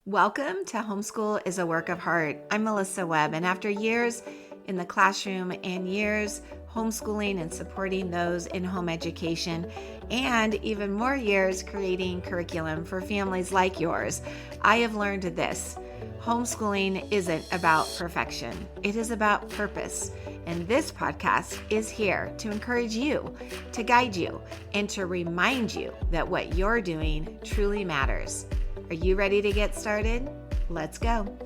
Welcome to Homeschool is a Work of Heart. I'm Melissa Webb, and after years in the classroom and years homeschooling and supporting those in home education, and even more years creating curriculum for families like yours, I have learned this. Homeschooling isn't about perfection. It is about purpose. And this podcast is here to encourage you, to guide you, and to remind you that what you're doing truly matters. Are you ready to get started? Let's go.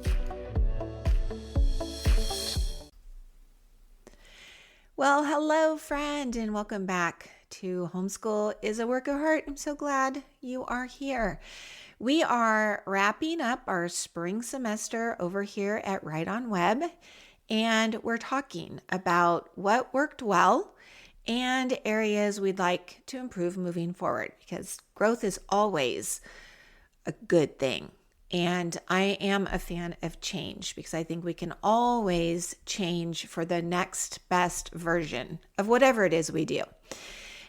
Well, hello, friend, and welcome back to Homeschool is a Work of Heart. I'm so glad you are here. We are wrapping up our spring semester over here at On Webb, and we're talking about what worked well and areas we'd like to improve moving forward, because growth is always a good thing. And I am a fan of change because I think we can always change for the next best version of whatever it is we do.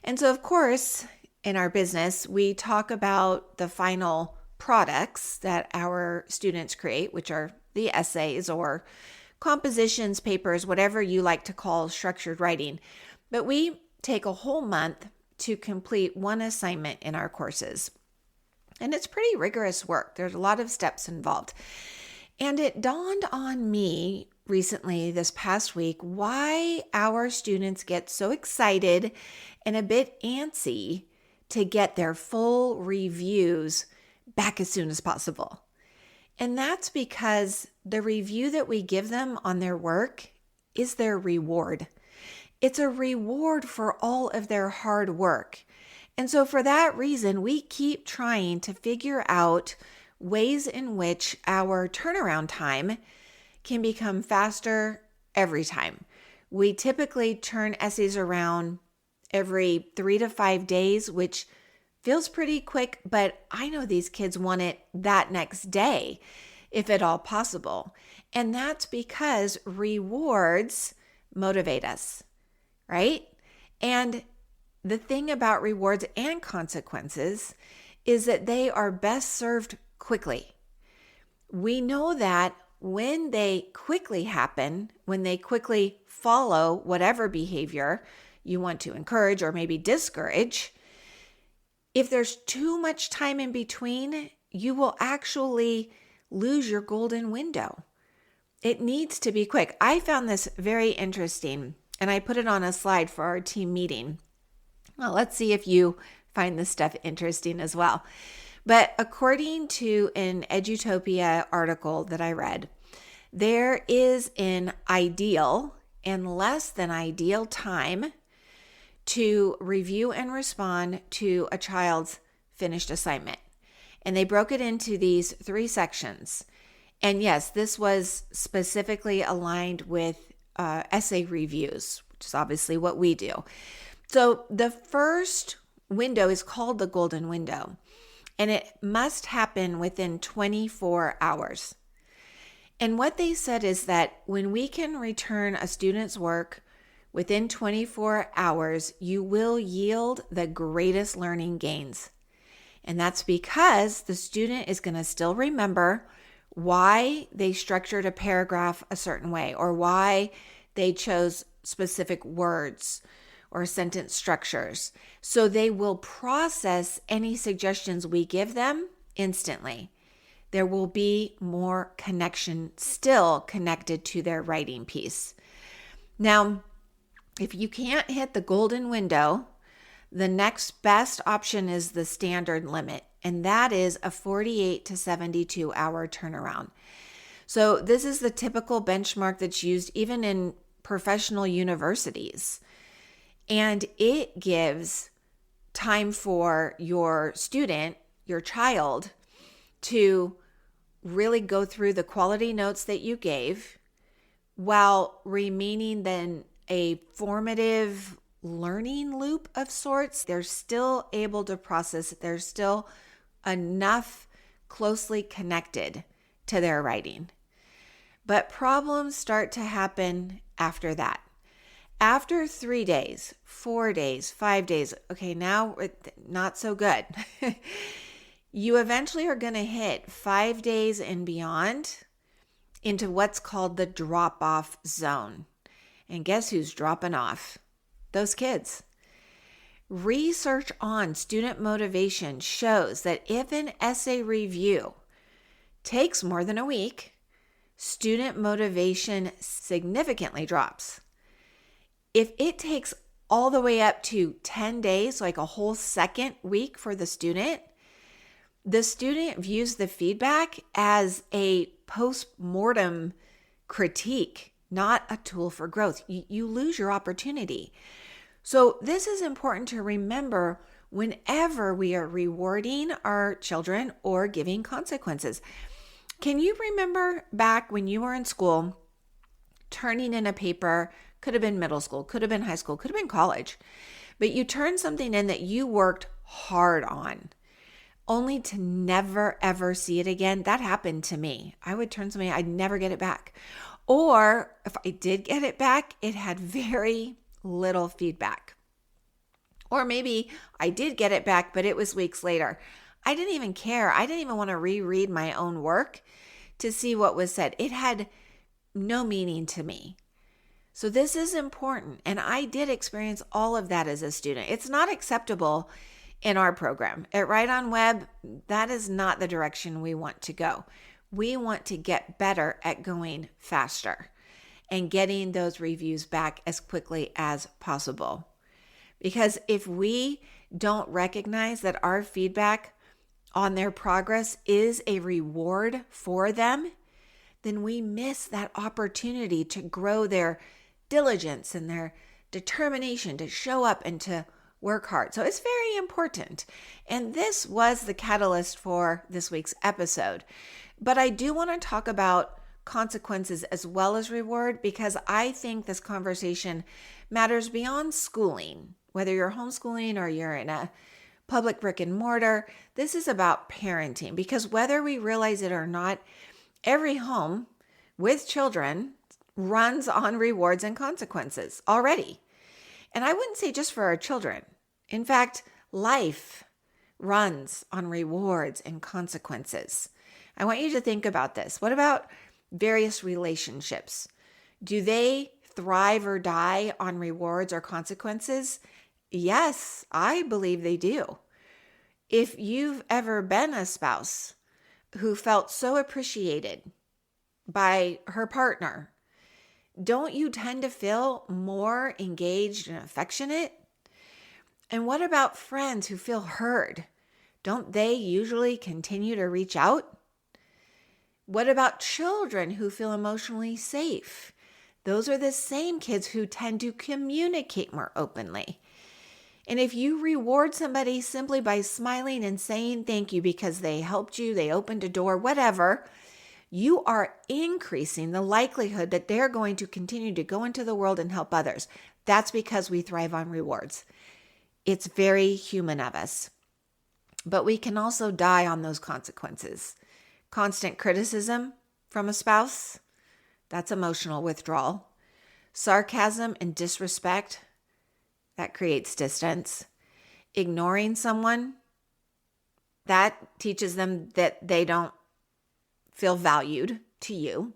And so, of course, in our business, we talk about the final products that our students create, which are the essays or compositions, papers, whatever you like to call structured writing. But we take a whole month to complete one assignment in our courses. And it's pretty rigorous work. There's a lot of steps involved. And it dawned on me recently, this past week, why our students get so excited and a bit antsy to get their full reviews back as soon as possible. And that's because the review that we give them on their work is their reward. It's a reward for all of their hard work. And so for that reason, we keep trying to figure out ways in which our turnaround time can become faster every time. We typically turn essays around every 3 to 5 days, which feels pretty quick, but I know these kids want it that next day, if at all possible. And that's because rewards motivate us, right? And the thing about rewards and consequences is that they are best served quickly. We know that when they quickly happen, when they quickly follow whatever behavior you want to encourage or maybe discourage, if there's too much time in between, you will actually lose your golden window. It needs to be quick. I found this very interesting, and I put it on a slide for our team meeting. Well, let's see if you find this stuff interesting as well. But according to an Edutopia article that I read, there is an ideal and less than ideal time to review and respond to a child's finished assignment. And they broke it into these 3 sections. And yes, this was specifically aligned with essay reviews, which is obviously what we do. So the first window is called the golden window, and it must happen within 24 hours. And what they said is that when we can return a student's work within 24 hours, you will yield the greatest learning gains. And that's because the student is going to still remember why they structured a paragraph a certain way, or why they chose specific words or sentence structures. So they will process any suggestions we give them instantly. There will be more connection still connected to their writing piece. Now, if you can't hit the golden window, the next best option is the standard limit, and that is a 48 to 72 hour turnaround. So this is the typical benchmark that's used even in professional universities. And it gives time for your student, your child, to really go through the quality notes that you gave while remaining then a formative learning loop of sorts. They're still able to process it. They're still enough closely connected to their writing. But problems start to happen after that. After 3 days, 4 days, 5 days, okay, now not so good. you eventually are going to hit 5 days and beyond into what's called the drop-off zone. And guess who's dropping off? Those kids. Research on student motivation shows that if an essay review takes more than a week, student motivation significantly drops. If it takes all the way up to 10 days, like a whole second week for the student views the feedback as a post-mortem critique, not a tool for growth. You lose your opportunity. So this is important to remember whenever we are rewarding our children or giving consequences. Can you remember back when you were in school, turning in a paper, could have been middle school, could have been high school, could have been college, but you turned something in that you worked hard on, only to never, ever see it again? That happened to me. I would turn something, I'd never get it back. Or if I did get it back, it had very little feedback. Or maybe I did get it back, but it was weeks later. I didn't even care. I didn't even want to reread my own work to see what was said. It had no meaning to me. So this is important. And I did experience all of that as a student. It's not acceptable in our program. At On Webb, that is not the direction we want to go. We want to get better at going faster and getting those reviews back as quickly as possible. Because if we don't recognize that our feedback on their progress is a reward for them, then we miss that opportunity to grow their diligence and their determination to show up and to work hard. So it's very important. And this was the catalyst for this week's episode. But I do want to talk about consequences as well as reward, because I think this conversation matters beyond schooling. Whether you're homeschooling or you're in a public brick and mortar, this is about parenting, because whether we realize it or not, every home with children runs on rewards and consequences already. And I wouldn't say just for our children. In fact, life runs on rewards and consequences. I want you to think about this. What about various relationships? Do they thrive or die on rewards or consequences? Yes, I believe they do. If you've ever been a spouse who felt so appreciated by her partner, don't you tend to feel more engaged and affectionate? And what about friends who feel heard? Don't they usually continue to reach out? What about children who feel emotionally safe? Those are the same kids who tend to communicate more openly. And if you reward somebody simply by smiling and saying thank you because they helped you, they opened a door, whatever, you are increasing the likelihood that they're going to continue to go into the world and help others. That's because we thrive on rewards. It's very human of us. But we can also die on those consequences. Constant criticism from a spouse, that's emotional withdrawal. Sarcasm and disrespect, that creates distance. Ignoring someone, that teaches them that they don't feel valued to you.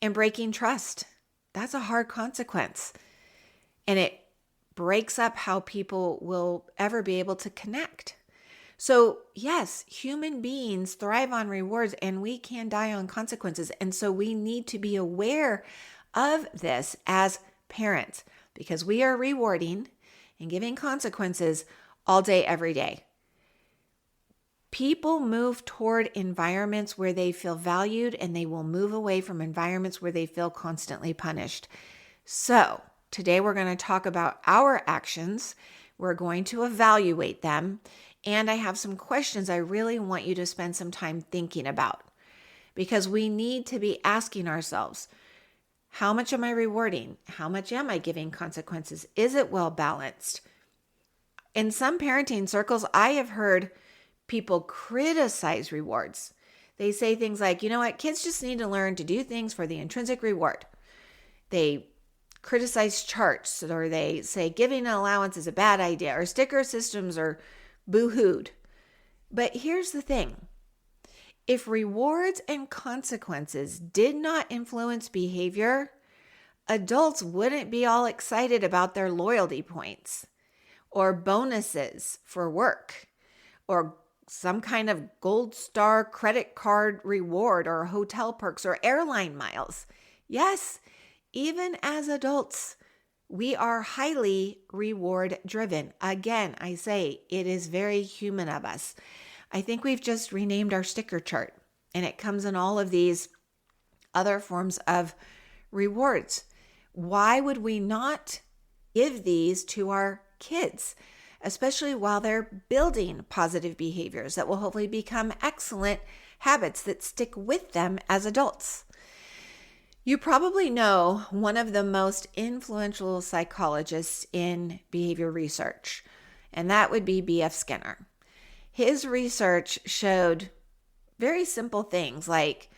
And breaking trust, that's a hard consequence. And it breaks up how people will ever be able to connect. So yes, human beings thrive on rewards and we can die on consequences. And so we need to be aware of this as parents, because we are rewarding and giving consequences all day, every day. People move toward environments where they feel valued, and they will move away from environments where they feel constantly punished. So today we're going to talk about our actions. We're going to evaluate them. And I have some questions I really want you to spend some time thinking about, because we need to be asking ourselves, how much am I rewarding? How much am I giving consequences? Is it well balanced? In some parenting circles, I have heard people criticize rewards. They say things like, you know what, kids just need to learn to do things for the intrinsic reward. They criticize charts, or they say giving an allowance is a bad idea, or sticker systems are boo-hooed. But here's the thing. If rewards and consequences did not influence behavior, adults wouldn't be all excited about their loyalty points or bonuses for work or some kind of gold star credit card reward or hotel perks or airline miles. Yes, even as adults, we are highly reward driven. Again, I say it is very human of us. I think we've just renamed our sticker chart, and it comes in all of these other forms of rewards. Why would we not give these to our kids, especially while they're building positive behaviors that will hopefully become excellent habits that stick with them as adults? You probably know one of the most influential psychologists in behavior research, and that would be B.F. Skinner. His research showed very simple things like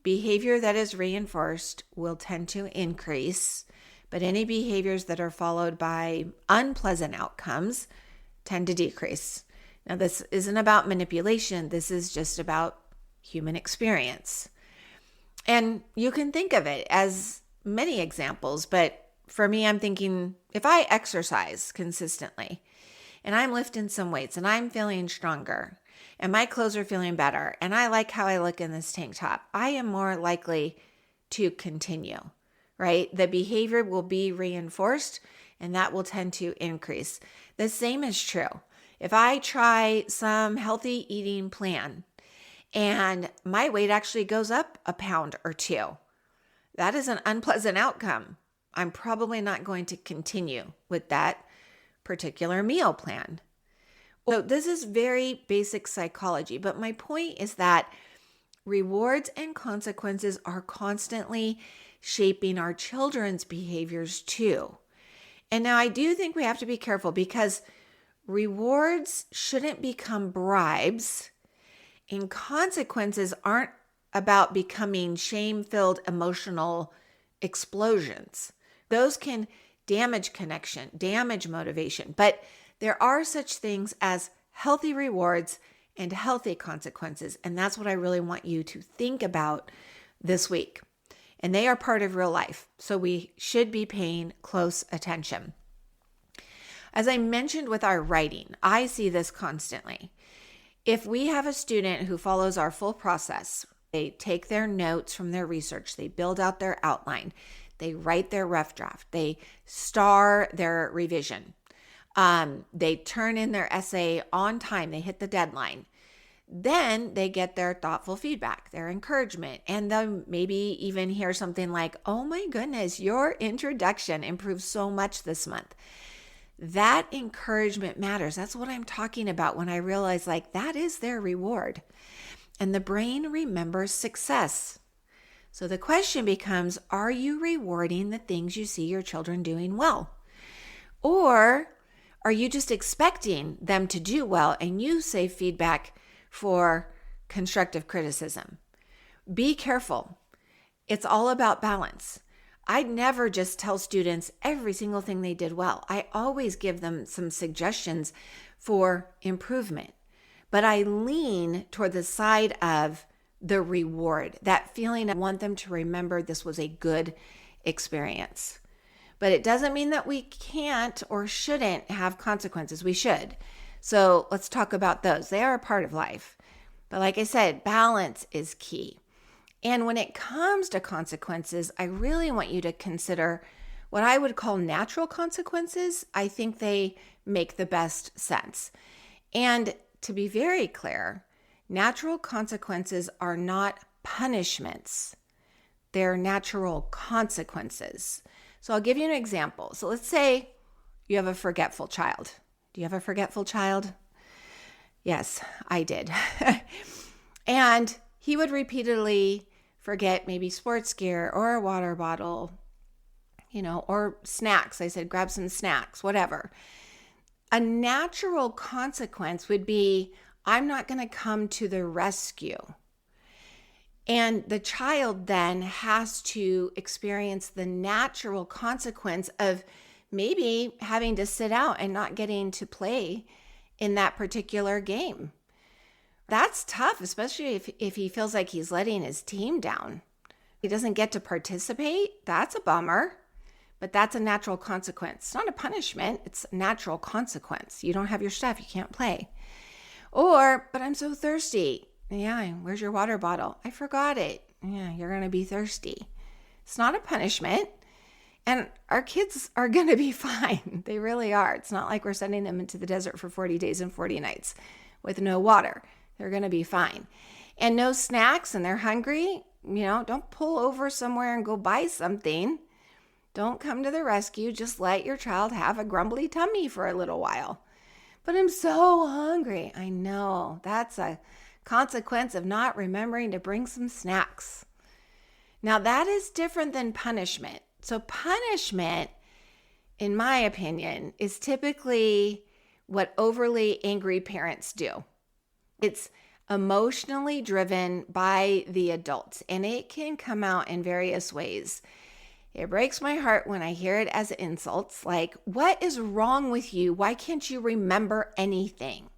behavior that is reinforced will tend to increase, but any behaviors that are followed by unpleasant outcomes tend to decrease. Now, this isn't about manipulation. This is just about human experience. And you can think of it as many examples, but for me, I'm thinking if I exercise consistently and I'm lifting some weights and I'm feeling stronger and my clothes are feeling better and I like how I look in this tank top, I am more likely to continue, right? The behavior will be reinforced and that will tend to increase. The same is true. If I try some healthy eating plan and my weight actually goes up a pound or two, that is an unpleasant outcome. I'm probably not going to continue with that particular meal plan. So this is very basic psychology, but my point is that rewards and consequences are constantly shaping our children's behaviors too. And now I do think we have to be careful because rewards shouldn't become bribes and consequences aren't about becoming shame-filled emotional explosions. Those can damage connection, damage motivation, but there are such things as healthy rewards and healthy consequences, and that's what I really want you to think about this week. And they are part of real life, so we should be paying close attention. As I mentioned with our writing, I see this constantly. If we have a student who follows our full process, they take their notes from their research, they build out their outline, they write their rough draft, they star their revision, they turn in their essay on time, they hit the deadline. Then they get their thoughtful feedback, their encouragement, and they'll maybe even hear something like, "Oh my goodness, your introduction improved so much this month." That encouragement matters. That's what I'm talking about when I realize that is their reward. And the brain remembers success. So the question becomes, are you rewarding the things you see your children doing well? Or are you just expecting them to do well and you save feedback for constructive criticism? Be careful. It's all about balance. I'd never just tell students every single thing they did well. I always give them some suggestions for improvement, but I lean toward the side of the reward, that feeling I want them to remember this was a good experience. But it doesn't mean that we can't or shouldn't have consequences. We should. So let's talk about those. They are a part of life. But like I said, balance is key. And when it comes to consequences, I really want you to consider what I would call natural consequences. I think they make the best sense. And to be very clear, natural consequences are not punishments. They're natural consequences. So I'll give you an example. So let's say you have a forgetful child. Do you have a forgetful child? Yes, I did. And he would repeatedly forget maybe sports gear or a water bottle, or snacks. I said, grab some snacks, whatever. A natural consequence would be, I'm not going to come to the rescue. And the child then has to experience the natural consequence of maybe having to sit out and not getting to play in that particular game. That's tough, especially if he feels like he's letting his team down. He doesn't get to participate. That's a bummer, but that's a natural consequence. It's not a punishment. It's a natural consequence. You don't have your stuff. You can't play. Or, but I'm so thirsty. Yeah, where's your water bottle? I forgot it. Yeah, you're going to be thirsty. It's not a punishment. And our kids are going to be fine. They really are. It's not like we're sending them into the desert for 40 days and 40 nights with no water. They're going to be fine. And no snacks and they're hungry. Don't pull over somewhere and go buy something. Don't come to the rescue. Just let your child have a grumbly tummy for a little while. But I'm so hungry. I know. That's a consequence of not remembering to bring some snacks. Now, that is different than punishment. So punishment, in my opinion, is typically what overly angry parents do. It's emotionally driven by the adults, and it can come out in various ways. It breaks my heart when I hear it as insults, like, what is wrong with you? Why can't you remember anything?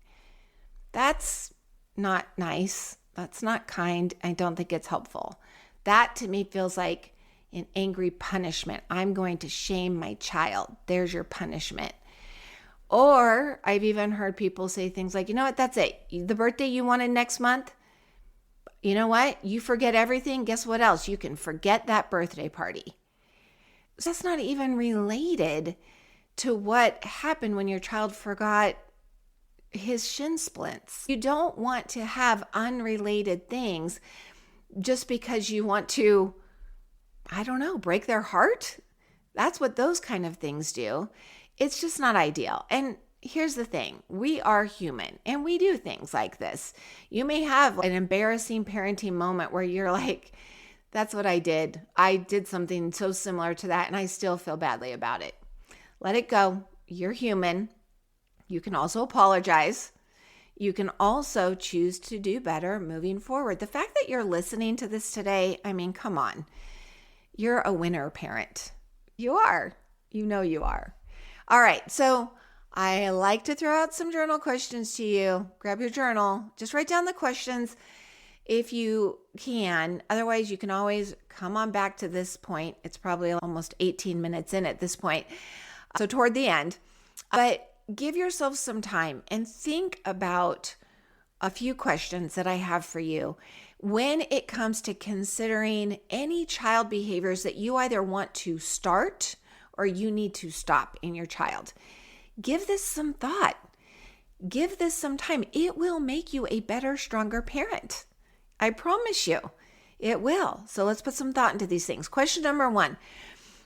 That's not nice. That's not kind. I don't think it's helpful. That to me feels like an angry punishment. I'm going to shame my child. There's your punishment. Or I've even heard people say things like, you know what, that's it. The birthday you wanted next month, you know what? You forget everything. Guess what else? You can forget that birthday party. So that's not even related to what happened when your child forgot his shin splints. You don't want to have unrelated things just because you want to, break their heart. That's what those kind of things do. It's just not ideal. And here's the thing. We are human and we do things like this. You may have an embarrassing parenting moment where you're like, that's what I did. I did something so similar to that and I still feel badly about it. Let it go. You're human. You can also apologize. You can also choose to do better moving forward. The fact that you're listening to this today, come on. You're a winner parent. You are. You are. All right. So I like to throw out some journal questions to you. Grab your journal. Just write down the questions if you can. Otherwise, you can always come on back to this point. It's probably almost 18 minutes in at this point. So toward the end. But give yourself some time and think about a few questions that I have for you when it comes to considering any child behaviors that you either want to start or you need to stop in your child. Give this some thought. Give this some time. It will make you a better, stronger parent. I promise you, it will. So let's put some thought into these things. Question number 1,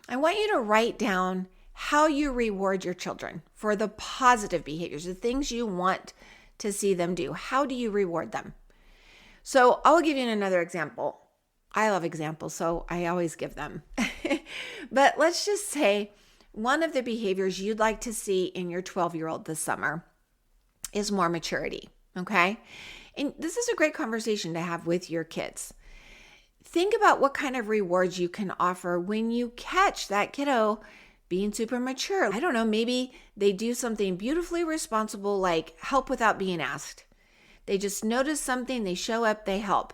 I want you to write down how you reward your children for the positive behaviors, the things you want to see them do. How do you reward them? So I'll give you another example. I love examples, so I always give them. But let's just say one of the behaviors you'd like to see in your 12-year-old this summer is more maturity, okay? And this is a great conversation to have with your kids. Think about what kind of rewards you can offer when you catch that kiddo being super mature. I don't know, maybe they do something beautifully responsible like help without being asked. They just notice something, they show up, they help.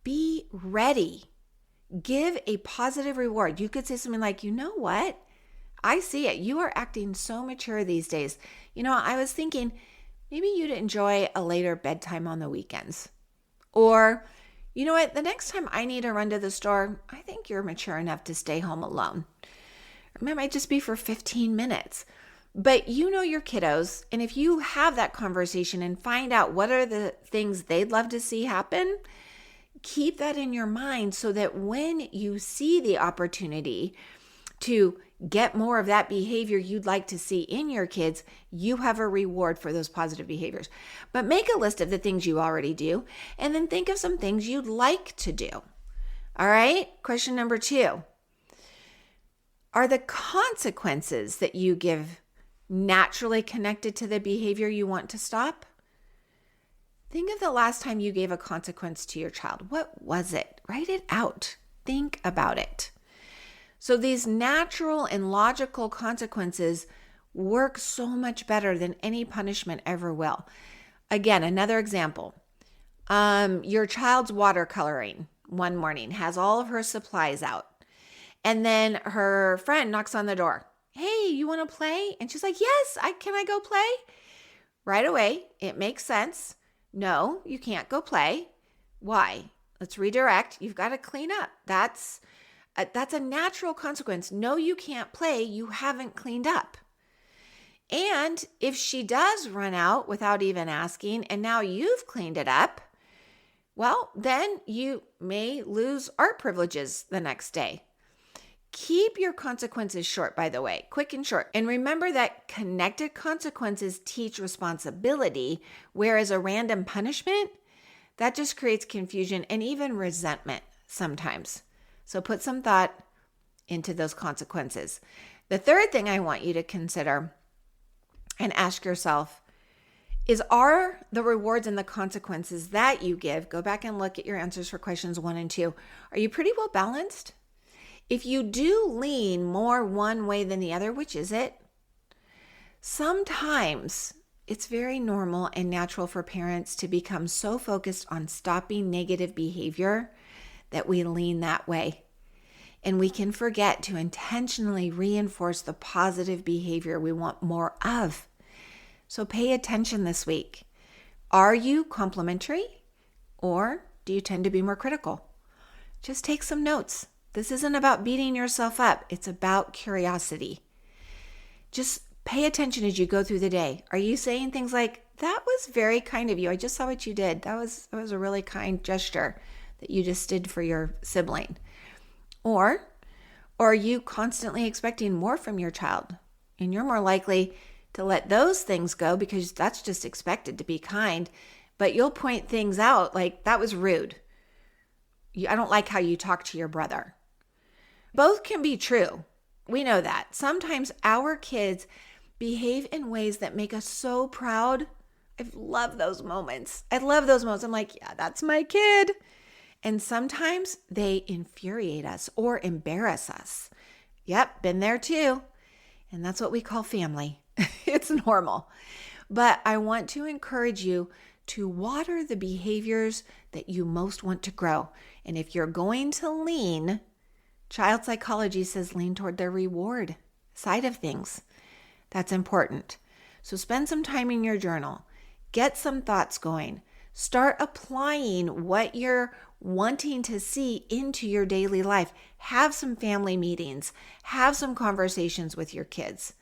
Be ready. Give a positive reward. You could say something like, you know what? I see it. You are acting so mature these days. I was thinking maybe you'd enjoy a later bedtime on the weekends. Or, you know what? The next time I need to run to the store, I think you're mature enough to stay home alone. It might just be for 15 minutes. But you know your kiddos, and if you have that conversation and find out what are the things they'd love to see happen, keep that in your mind so that when you see the opportunity to get more of that behavior you'd like to see in your kids, you have a reward for those positive behaviors. But make a list of the things you already do, and then think of some things you'd like to do. All right? Question number 2. Are the consequences that you give naturally connected to the behavior you want to stop? Think of the last time you gave a consequence to your child. What was it? Write it out. Think about it. So these natural and logical consequences work so much better than any punishment ever will. Again, another example. Your child's watercoloring one morning, has all of her supplies out. And then her friend knocks on the door. Hey, you want to play? And she's like, yes, can I go play? Right away, it makes sense. No, you can't go play. Why? Let's redirect. You've got to clean up. That's a natural consequence. No, you can't play. You haven't cleaned up. And if she does run out without even asking, and now you've cleaned it up, well, then you may lose art privileges the next day. Keep your consequences short, by the way, quick and short. And remember that connected consequences teach responsibility, whereas a random punishment, that just creates confusion and even resentment sometimes. So put some thought into those consequences. The third thing I want you to consider and ask yourself is, are the rewards and the consequences that you give, go back and look at your answers for questions 1 and 2, are you pretty well balanced? If you do lean more one way than the other, which is it? Sometimes it's very normal and natural for parents to become so focused on stopping negative behavior that we lean that way. And we can forget to intentionally reinforce the positive behavior we want more of. So pay attention this week. Are you complimentary, or do you tend to be more critical? Just take some notes. This isn't about beating yourself up. It's about curiosity. Just pay attention as you go through the day. Are you saying things like, that was very kind of you. I just saw what you did. That was a really kind gesture that you just did for your sibling. Or are you constantly expecting more from your child? And you're more likely to let those things go because that's just expected to be kind. But you'll point things out like, that was rude. I don't like how you talk to your brother. Both can be true. We know that. Sometimes our kids behave in ways that make us so proud. I love those moments. I'm like, yeah, that's my kid. And sometimes they infuriate us or embarrass us. Yep, been there too. And that's what we call family. It's normal. But I want to encourage you to water the behaviors that you most want to grow. And if you're going to lean, child psychology says lean toward the reward side of things. That's important. So spend some time in your journal. Get some thoughts going. Start applying what you're wanting to see into your daily life. Have some family meetings. Have some conversations with your kids.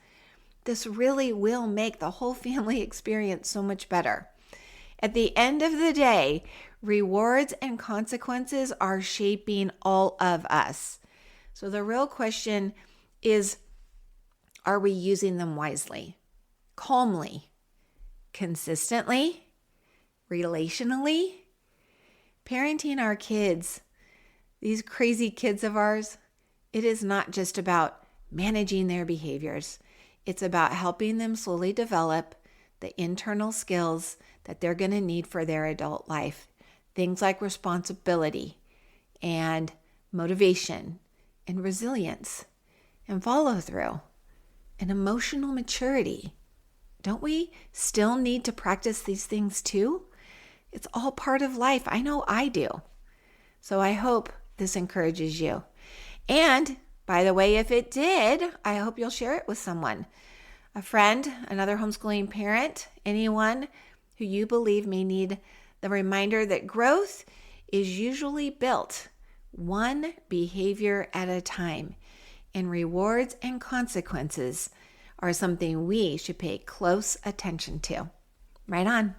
This really will make the whole family experience so much better. At the end of the day, rewards and consequences are shaping all of us. So the real question is, are we using them wisely, calmly, consistently, relationally? Parenting our kids, these crazy kids of ours, it is not just about managing their behaviors. It's about helping them slowly develop the internal skills that they're going to need for their adult life. Things like responsibility and motivation and resilience and follow through and emotional maturity. Don't we still need to practice these things too? It's all part of life. I know I do. So I hope this encourages you. And by the way, if it did, I hope you'll share it with someone, a friend, another homeschooling parent, anyone who you believe may need the reminder that growth is usually built one behavior at a time, and rewards and consequences are something we should pay close attention to. Right on.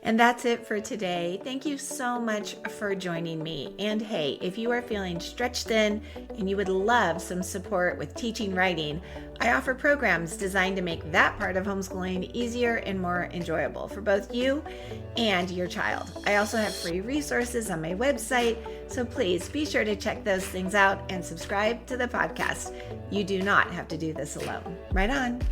And that's it for today. Thank you so much for joining me. And hey, if you are feeling stretched thin and you would love some support with teaching writing, I offer programs designed to make that part of homeschooling easier and more enjoyable for both you and your child. I also have free resources on my website, so please be sure to check those things out and subscribe to the podcast. You do not have to do this alone. Right on.